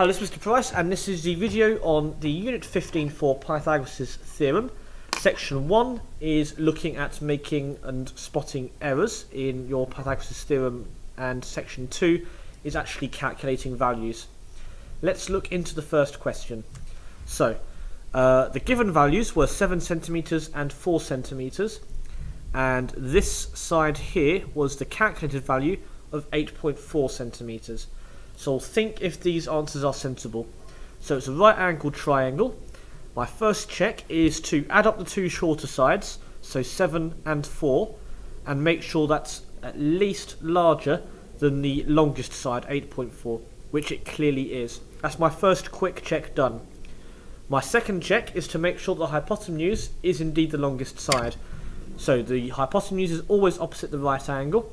Hello, this is Mr. Price, and this is the video on the Unit 15 for Pythagoras' theorem. Section 1 is looking at making and spotting errors in your Pythagoras' theorem, and Section 2 is actually calculating values. Let's look into the first question. So, the given values were 7 centimeters and 4 centimeters, and this side here was the calculated value of 8.4 centimeters. So think if these answers are sensible. So it's a right angled triangle. My first check is to add up the two shorter sides, so 7 and 4, and make sure that's at least larger than the longest side, 8.4, which it clearly is. That's my first quick check done. My second check is to make sure the hypotenuse is indeed the longest side. So the hypotenuse is always opposite the right angle.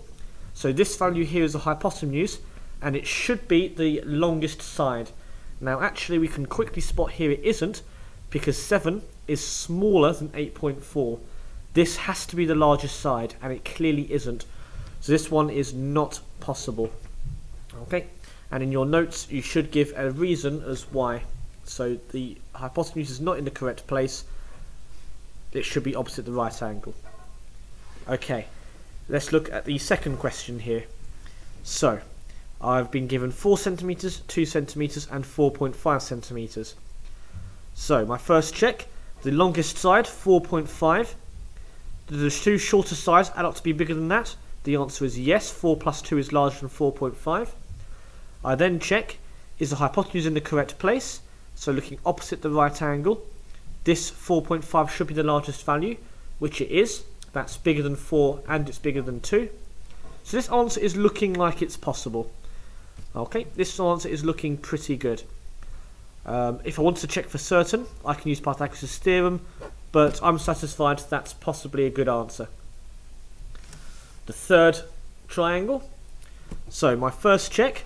So this value here is the hypotenuse, and it should be the longest side. Now actually we can quickly spot here it isn't, because 7 is smaller than 8.4. This has to be the largest side, and it clearly isn't. So this one is not possible. Okay, and in your notes you should give a reason as why. So the hypotenuse is not in the correct place. It should be opposite the right angle. Okay, let's look at the second question here. So I've been given 4 centimeters, 2 centimeters, and 4.5 centimeters. So my first check, the longest side, 4.5. Do the two shorter sides add up to be bigger than that? The answer is yes. 4 plus 2 is larger than 4.5. I then check, is the hypotenuse in the correct place? So looking opposite the right angle, this 4.5 should be the largest value, which it is. That's bigger than 4 and it's bigger than 2. So this answer is looking like it's possible. Okay, this answer is looking pretty good. If I want to check for certain, I can use Pythagoras' theorem, but I'm satisfied that's possibly a good answer. The third triangle. So my first check,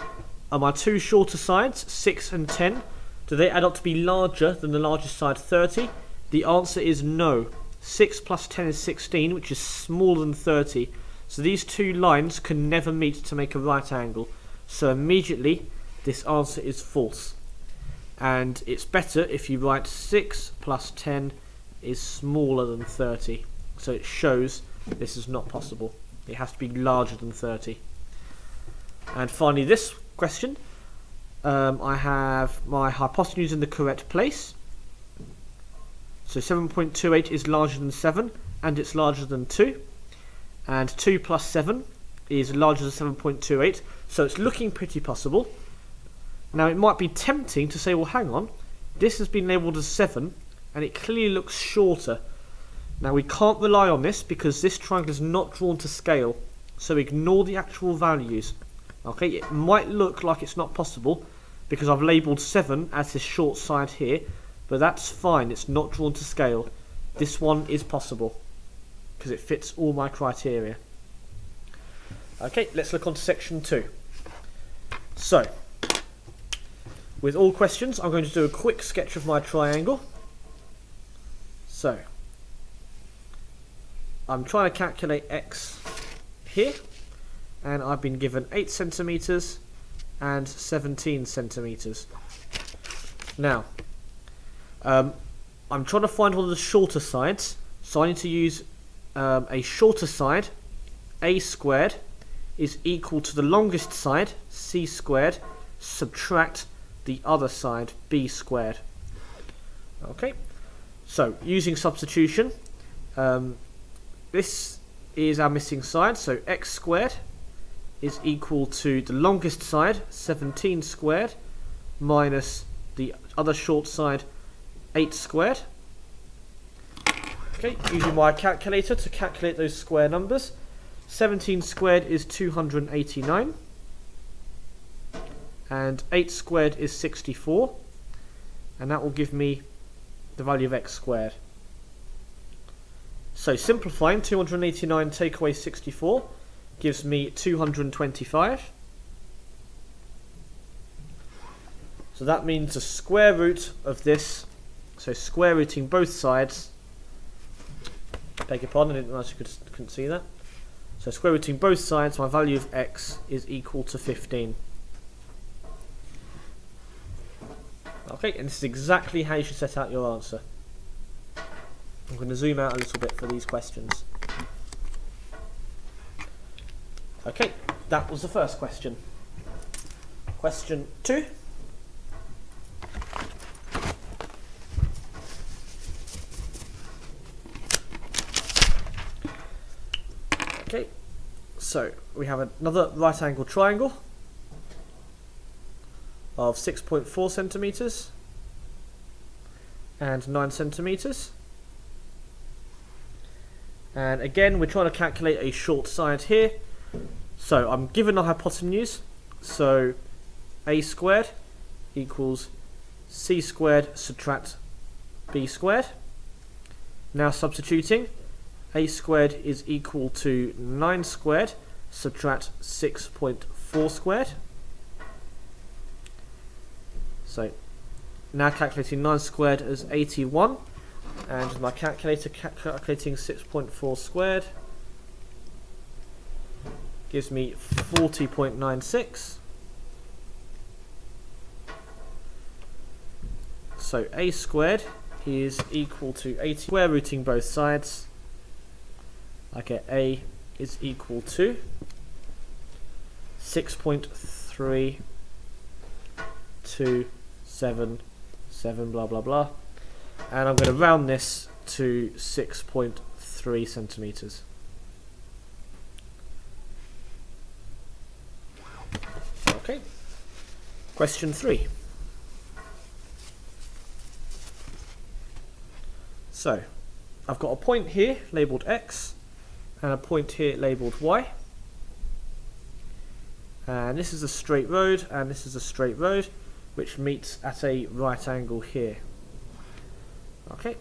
are my two shorter sides, 6 and 10, do they add up to be larger than the largest side, 30? The answer is no. 6 plus 10 is 16, which is smaller than 30. So these two lines can never meet to make a right angle. So immediately this answer is false. And it's better if you write 6 plus 10 is smaller than 30. So it shows this is not possible. It has to be larger than 30. And finally this question. I have my hypotenuse in the correct place. So 7.28 is larger than 7 and it's larger than 2. And 2 plus 7 is larger than 7.28, so it's looking pretty possible. Now it might be tempting to say, well hang on, this has been labelled as 7 and it clearly looks shorter. Now we can't rely on this because this triangle is not drawn to scale, so ignore the actual values. Okay, it might look like it's not possible because I've labelled 7 as this short side here, but that's fine, it's not drawn to scale. This one is possible because it fits all my criteria. Okay, let's look on to section 2. So, with all questions, I'm going to do a quick sketch of my triangle. So, I'm trying to calculate x here, and I've been given 8 centimeters and 17 centimeters. Now, I'm trying to find one of the shorter sides, so I need to use a shorter side, a squared, is equal to the longest side, c squared, subtract the other side, b squared. Okay, so using substitution, this is our missing side, so x squared is equal to the longest side, 17 squared, minus the other short side, 8 squared. Okay, using my calculator to calculate those square numbers. 17 squared is 289, and 8 squared is 64, and that will give me the value of x squared. So simplifying, 289 take away 64 gives me 225. So that means the square root of this, so square rooting both sides, beg your pardon, I didn't realize you couldn't see that. So square rooting both sides, my value of x is equal to 15. Okay, and this is exactly how you should set out your answer. I'm going to zoom out a little bit for these questions. Okay, that was the first question. Question 2. Okay, so we have another right angle triangle of 6.4 centimeters and 9 centimeters. And again, we're trying to calculate a short side here. So I'm given the hypotenuse, so a squared equals c squared subtract b squared. Now substituting, a squared is equal to 9 squared subtract 6.4 squared. So now calculating 9 squared as 81, and with my calculator calculating 6.4 squared gives me 40.96. So a squared is equal to 80. Square rooting both sides, I get a is equal to 6.327 blah blah blah, and I'm going to round this to 6.3 centimeters. Okay, question 3. So I've got a point here labelled x and a point here labelled y, and this is a straight road and this is a straight road which meets at a right angle here. Okay,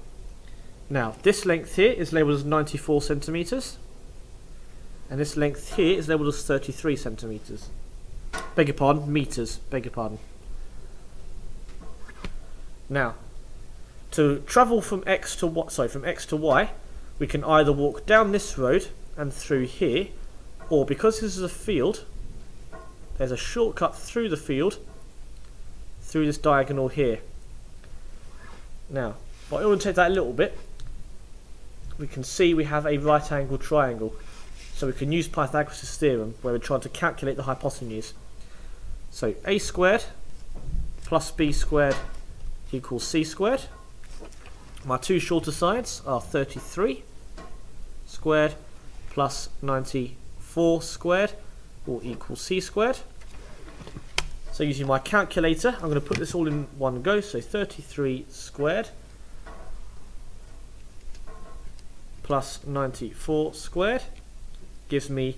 now this length here is labelled as 94 centimeters and this length here is labelled as 33 centimeters. Beg your pardon, meters, beg your pardon. Now, to travel from x to y, we can either walk down this road and through here, or because this is a field, there's a shortcut through the field, through this diagonal here. Now, if I orientate that a little bit, we can see we have a right angle triangle. So we can use Pythagoras' theorem where we're trying to calculate the hypotenuse. So a squared plus b squared equals c squared. My two shorter sides are 33 squared plus 94 squared will equal c squared. So using my calculator, I'm going to put this all in one go. So 33 squared plus 94 squared gives me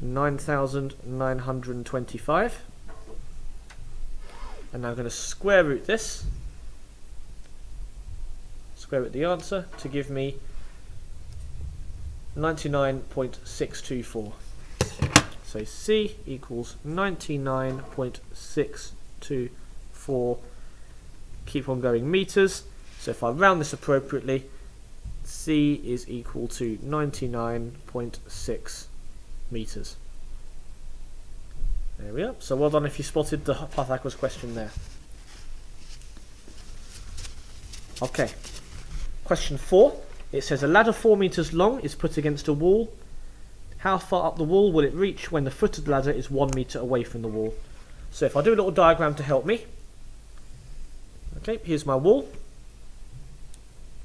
9,925. And now I'm going to square root this. Square root the answer to give me 99.624. So C equals 99.624. Keep on going meters. So if I round this appropriately, C is equal to 99.6 meters. There we are. So well done if you spotted the Pythagoras question there. Okay. Question 4. It says a ladder 4 meters long is put against a wall. How far up the wall will it reach when the foot of the ladder is 1 meter away from the wall? So if I do a little diagram to help me. Okay, here's my wall.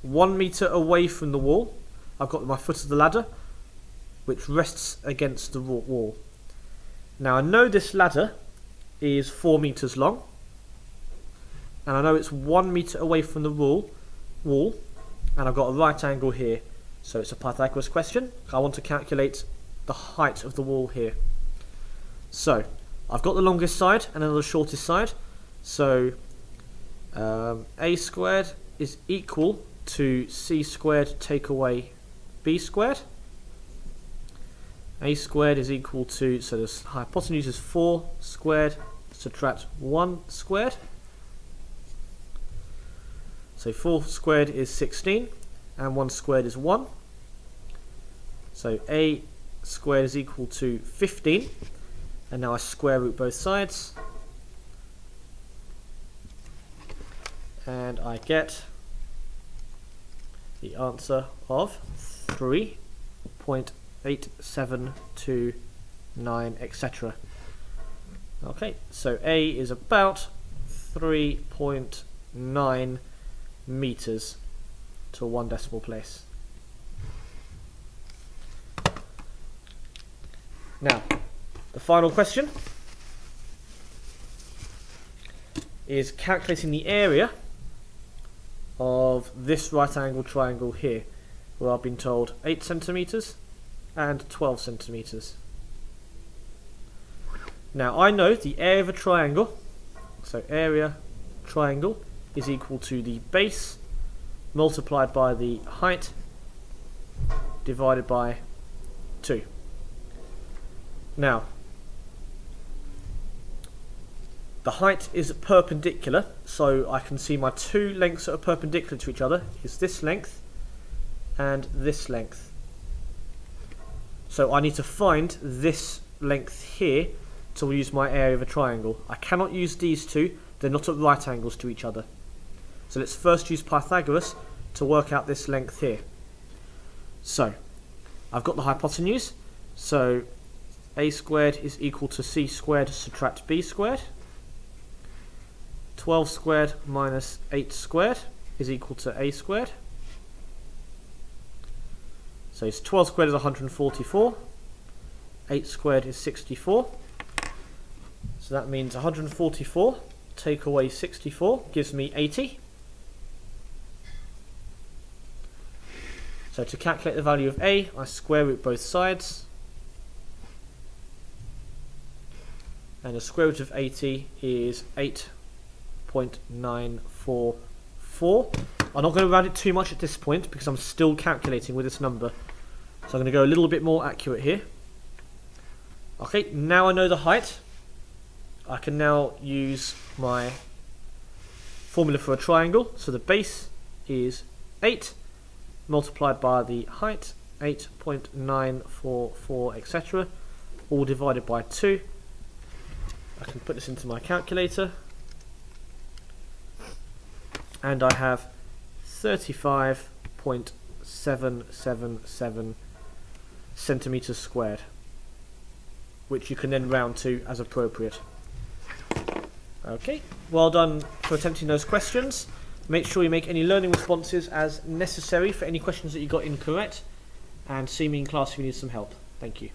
1 meter away from the wall, I've got my foot of the ladder, which rests against the wall. Now I know this ladder is 4 meters long, and I know it's 1 meter away from the wall, and I've got a right angle here. So it's a Pythagoras question. I want to calculate the height of the wall here. So I've got the longest side and then the shortest side. So a squared is equal to c squared take away b squared. A squared is equal to, so the hypotenuse is 4 squared, subtract 1 squared. So 4 squared is 16 and 1 squared is 1. So a squared is equal to 15, and now I square root both sides. and I get the answer of 3.8729, etc. Okay, so A is about 3.9 meters to 1 decimal place. Now, the final question is calculating the area of this right angle triangle here, where I've been told 8 centimeters and 12 centimeters. Now I know the area of a triangle, so area triangle is equal to the base multiplied by the height divided by 2. Now, the height is perpendicular, so I can see my two lengths that are perpendicular to each other is this length and this length. So I need to find this length here to use my area of a triangle. I cannot use these two, they're not at right angles to each other. So let's first use Pythagoras to work out this length here. So I've got the hypotenuse, so a squared is equal to c squared subtract b squared. 12 squared minus 8 squared is equal to a squared. So 12 squared is 144, 8 squared is 64. So that means 144 take away 64 gives me 80. So to calculate the value of a, I square root both sides. And the square root of 80 is 8.944. I'm not going to round it too much at this point because I'm still calculating with this number. So I'm going to go a little bit more accurate here. Okay, now I know the height. I can now use my formula for a triangle. So the base is 8 multiplied by the height, 8.944, etc. all divided by 2. I can put this into my calculator. And I have 35.777 centimeters squared, which you can then round to as appropriate. Okay, well done for attempting those questions. Make sure you make any learning responses as necessary for any questions that you got incorrect, and see me in class if you need some help. Thank you.